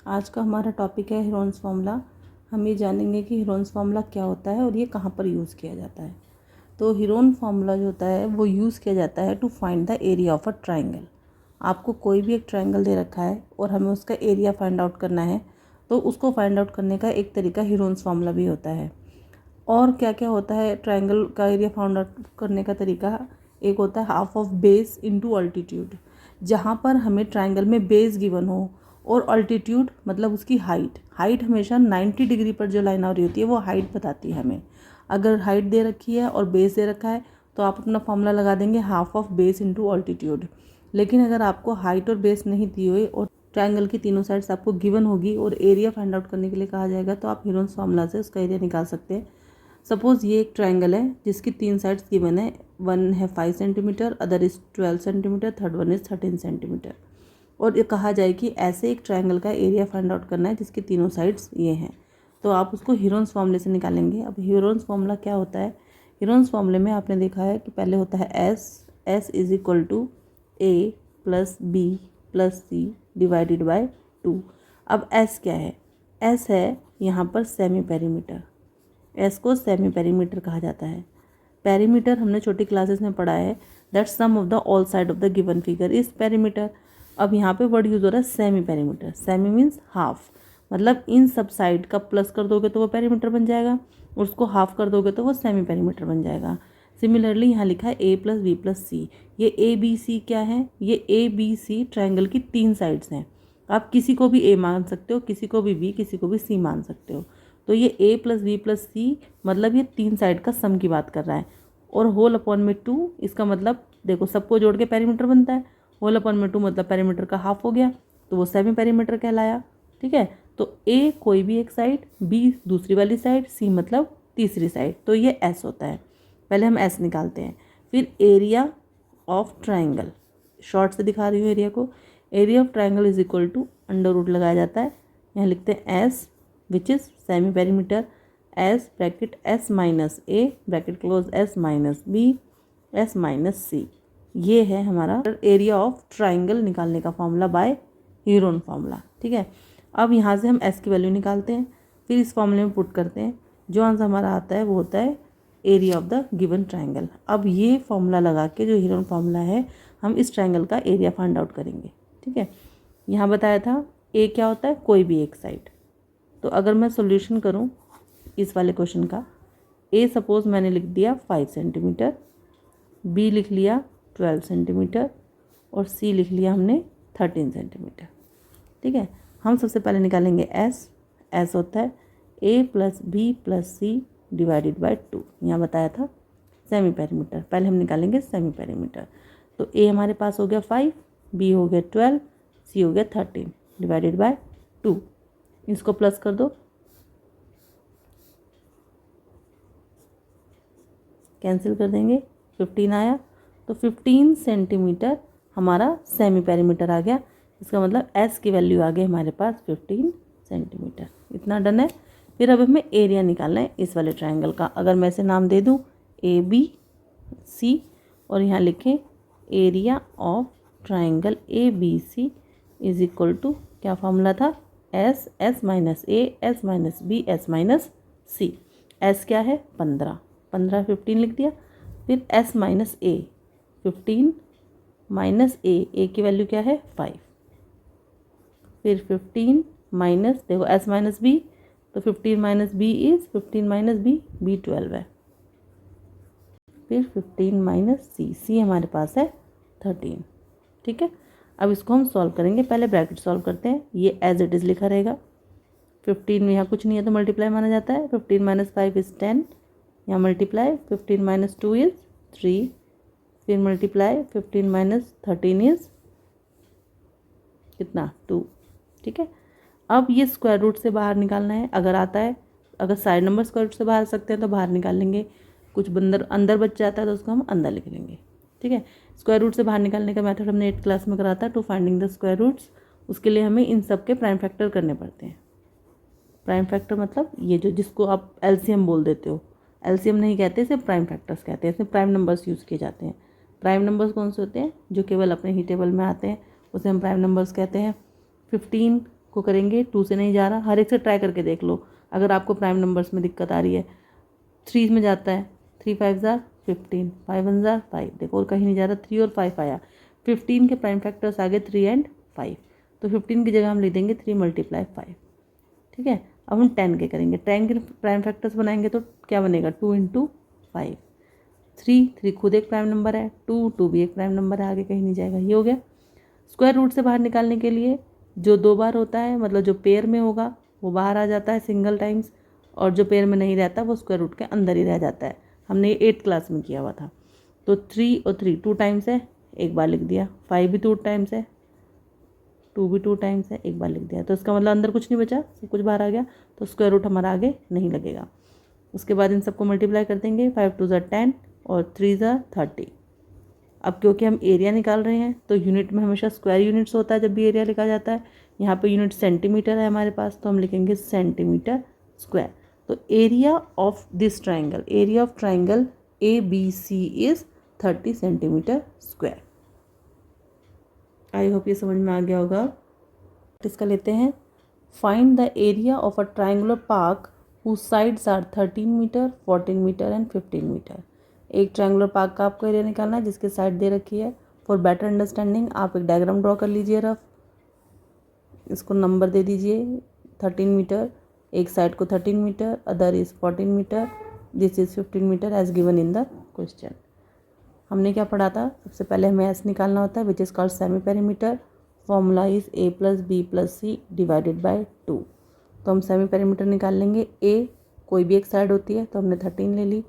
आज का हमारा टॉपिक है हीरोन्स फार्मूला। हम ये जानेंगे कि हीरोन्स फार्मूला क्या होता है और ये कहाँ पर यूज़ किया जाता है। तो हीरोन फार्मूला जो होता है वो यूज़ किया जाता है to find the area of a triangle. आपको कोई भी एक ट्राइंगल दे रखा है और हमें उसका एरिया फाइंड आउट करना है, तो उसको फाइंड आउट करने का एक तरीका हीरोन्स फार्मूला भी होता है। और क्या क्या होता है ट्राइंगल का एरिया फाइंड आउट करने का तरीका? एक होता है half of base into altitude, जहाँ पर हमें ट्राइंगल में बेस गिवन हो और अल्टीट्यूड मतलब उसकी हाइट हमेशा 90 डिग्री पर जो लाइन आ रही होती है वो हाइट बताती है हमें। अगर हाइट दे रखी है और बेस दे रखा है तो आप अपना फॉर्मूला लगा देंगे half of base into altitude. लेकिन अगर आपको हाइट और बेस नहीं दी हुई और ट्रायंगल की तीनों साइड्स आपको गिवन होगी और एरिया फाइंड आउट करने के लिए कहा जाएगा, तो आप हीरोन्स फार्मूला से उसका एरिया निकाल सकते हैं। सपोज़ ये एक ट्रायंगल है जिसकी 3 साइड्स गिवन है, वन है 5 centimetre, other is 12 centimetre, third one is 13 centimetre. और ये कहा जाए कि ऐसे एक ट्रायंगल का एरिया फाइंड आउट करना है जिसकी तीनों साइड्स ये हैं, तो आप उसको हीरोन्स फार्मूले से निकालेंगे। अब हीरोन्स फार्मूला क्या होता है? हीरोन्स फार्मूले में आपने देखा है कि पहले होता है S is equal to A plus B plus C divided by 2। अब एस क्या है? एस है यहाँ पर सेमी पेरीमीटर। एस को सेमी पेरीमीटर कहा जाता है। पेरीमीटर हमने छोटी क्लासेस में पढ़ा है, that sum of the all side of the given figure is perimeter. अब यहाँ पे वर्ड यूज़ हो रहा है semi perimeter. Semi means half, मतलब इन सब साइड का प्लस कर दोगे तो वो पेरीमीटर बन जाएगा, और उसको हाफ कर दोगे तो वो सेमी पेरीमीटर बन जाएगा। सिमिलरली यहाँ लिखा है ए प्लस बी प्लस सी। ये ए बी सी क्या है? ये ए बी सी ट्रायंगल की 3 साइड्स हैं। आप किसी को भी ए मान सकते हो, किसी को भी बी, किसी को भी सी मान सकते हो। तो ये ए प्लस बी प्लस सी मतलब ये 3 साइड का सम की बात कर रहा है। और होल अपॉन में 2, इसका मतलब देखो सबको जोड़ के पेरीमीटर बनता है। होल अपॉन में 2 मतलब पेरीमीटर का हाफ हो गया, तो वो सेमी पेरीमीटर कहलाया। ठीक है, तो ए कोई भी एक साइड, बी दूसरी वाली साइड, सी मतलब तीसरी साइड, तो ये एस होता है। पहले हम एस निकालते हैं, फिर एरिया ऑफ ट्राइंगल, शॉर्ट से दिखा रही हूँ एरिया को। Area of triangle is equal to under root लगाया जाता है। यहाँ लिखते हैं S which is semi perimeter, S bracket S minus A bracket close S minus B S minus C. ये है हमारा एरिया ऑफ ट्राइंगल निकालने का फॉर्मूला बाय हीरोन फार्मूला। ठीक है, अब यहाँ से हम एस की वैल्यू निकालते हैं, फिर इस फॉर्मूले में पुट करते हैं। जो आंसर हमारा आता है वो होता है area of the given triangle. अब ये फॉर्मूला लगा के जो हीरोन फार्मूला है, हम इस ट्राइंगल का एरिया फाइंड आउट करेंगे। ठीक है, यहाँ बताया था ए क्या होता है? कोई भी एक साइड। तो अगर मैं सॉल्यूशन करूँ इस वाले क्वेश्चन का, ए सपोज़ मैंने लिख दिया 5 सेंटीमीटर, बी लिख लिया 12 सेंटीमीटर और सी लिख लिया हमने 13 सेंटीमीटर। ठीक है, हम सबसे पहले निकालेंगे एस। एस होता है A plus B plus C divided by 2। यहाँ बताया था सेमी पेरीमीटर, पहले हम निकालेंगे सेमी पेरीमीटर। तो ए हमारे पास हो गया 5, बी हो गया 12, सी हो गया 13 डिवाइडेड बाय 2। इसको प्लस कर दो, कैंसिल कर देंगे, 15 आया। तो 15 सेंटीमीटर हमारा सेमी पेरीमीटर आ गया। इसका मतलब एस की वैल्यू आ गई हमारे पास 15 सेंटीमीटर। इतना डन है। फिर अब हमें एरिया निकालना है इस वाले ट्रायंगल का। अगर मैं इसे नाम दे दूँ ए बी सी और यहाँ लिखें area of triangle A B C is equal to, क्या फॉर्मूला था? S, S minus A, S minus B, S minus C. S क्या है? 15, 15 लिख दिया। फिर S minus A, 15 minus A की वैल्यू क्या है? 5। फिर 15 माइनस, देखो एस माइनस बी, तो 15 minus B is 15 minus B, B 12 है। फिर 15 माइनस सी, सी हमारे पास है 13। ठीक है, अब इसको हम सॉल्व करेंगे। पहले ब्रैकेट सॉल्व करते हैं, ये एज इट इज़ लिखा रहेगा। 15 में यहाँ कुछ नहीं है तो मल्टीप्लाई माना जाता है। 15 माइनस 5 इज़ 10, यहाँ मल्टीप्लाई 15 माइनस 2 इज़ 3, फिर मल्टीप्लाई 15 माइनस 13 इज़ कितना? 2। ठीक है, अब ये स्क्वायर रूट से बाहर निकालना है। अगर आता है, अगर साइड नंबर स्क्वायर रूट से बाहर सकते हैं तो बाहर निकाल लेंगे, कुछ अंदर बच जाता है तो उसको हम अंदर लिख लेंगे। ठीक है, स्क्वायर रूट से बाहर निकालने का मेथड हमने 8th क्लास में करा था, to finding the square roots. उसके लिए हमें इन सब के प्राइम फैक्टर करने पड़ते हैं। प्राइम फैक्टर मतलब ये जो जिसको आप एलसीएम बोल देते हो, एलसीएम नहीं कहते, इसे प्राइम फैक्टर्स कहते हैं। इसमें प्राइम नंबर्स यूज़ किए जाते हैं। प्राइम नंबर्स कौन से होते हैं? जो केवल अपने ही टेबल में आते हैं, उसे हम प्राइम नंबर्स कहते हैं। 15 को करेंगे, 2 से नहीं जा रहा, हर एक से ट्राई करके देख लो। अगर आपको प्राइम नंबर्स में दिक्कत आ रही है, 3 में जाता है, 3 5 ज़ार 15, 5 1 ज़ार 5, देखो और कहीं नहीं जा रहा, 3 और 5 आया। 15 के प्राइम फैक्टर्स आ गए 3 एंड 5, तो 15 की जगह हम लिख देंगे 3 × 5। ठीक है, अब हम 10 के करेंगे। 10 के प्राइम फैक्टर्स बनाएंगे तो क्या बनेगा, 2 × 5, 3 खुद एक प्राइम नंबर है, 2 भी एक प्राइम नंबर है, आगे कहीं नहीं जाएगा। ये हो गया। स्क्वायर रूट से बाहर निकालने के लिए जो 2 बार होता है, मतलब जो पेयर में होगा वो बाहर आ जाता है सिंगल टाइम्स, और जो पेयर में नहीं रहता वो स्क्वायर रूट के अंदर ही रह जाता है। हमने ये 8th क्लास में किया हुआ था। तो 3 और 3 2 टाइम्स है, एक बार लिख दिया। 5 भी 2 टाइम्स है, 2 भी 2 टाइम्स है, एक बार लिख दिया। तो इसका मतलब अंदर कुछ नहीं बचा, सब कुछ बाहर आ गया, तो स्क्वायर रूट हमारा आगे नहीं लगेगा। उसके बाद इन सबको मल्टीप्लाई कर देंगे, 5 2 ज़ार 10 और 3 ज़ार 30। अब क्योंकि हम एरिया निकाल रहे हैं तो यूनिट में हमेशा स्क्वायर यूनिट्स होता है जब भी एरिया लिखा जाता है। यहाँ पे यूनिट सेंटीमीटर है हमारे पास, तो हम लिखेंगे सेंटीमीटर स्क्वायर। तो area of this triangle, area of triangle ABC is 30 centimetre square. I hope ये समझ में आ गया होगा। इसका लेते हैं, find the area of a triangular park whose sides are 13 metre, 14 metre and 15 metre. एक ट्रायंगुलर पार्क का आपको एरिया निकालना है जिसके साइड दे रखी है। फॉर बेटर अंडरस्टैंडिंग आप एक डायग्राम ड्रॉ कर लीजिए रफ, इसको नंबर दे दीजिए 13 मीटर, एक साइड को 13 metre, other is 14 metre, this is 15 metre as given in the question. हमने क्या पढ़ा था, सबसे पहले हमें एस निकालना होता है which is called semi perimeter. Formula is A + B + C divided by 2। तो हम सेमी पेरीमीटर निकाल लेंगे। ए कोई भी एक साइड होती है तो हमने 13 ले ली,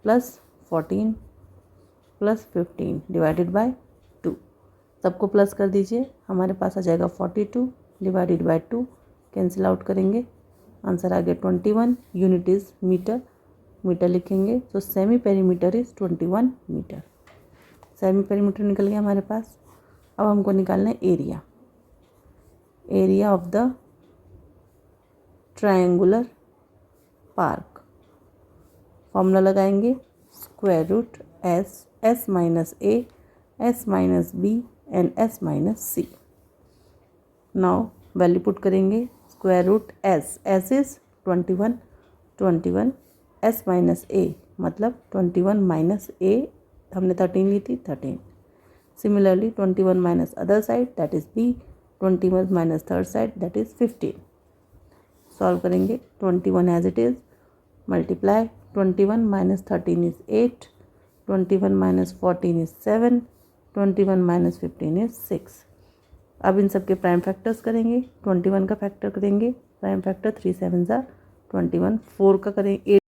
प्लस 14 प्लस 15 डिवाइडेड बाय 2। सबको प्लस कर दीजिए, हमारे पास आ जाएगा 42 डिवाइडेड बाय 2, कैंसिल आउट करेंगे, आंसर आ गया 21। यूनिट इज़ मीटर, मीटर लिखेंगे। तो semi perimeter is 21 metre. Semi perimeter निकल गया हमारे पास। अब हमको निकालना है area, area of the triangular park. Formula लगाएंगे, square root S minus A, S minus B and S minus C। Now value put करेंगे, square root S is 21, S minus A मतलब 21 माइनस A, हमने 13 ली थी 13। Similarly 21 minus other side that is B, 21 minus third side that is 15। Solve करेंगे, 21 as it is, multiply 21 minus 13 is 8, 21 minus 14 is 7, 21 minus 15 is 6। अब इन सब के prime factors करेंगे। 21 का फैक्टर करेंगे, प्राइम फैक्टर 3 7 ज़ार 21, 4 का करेंगे 8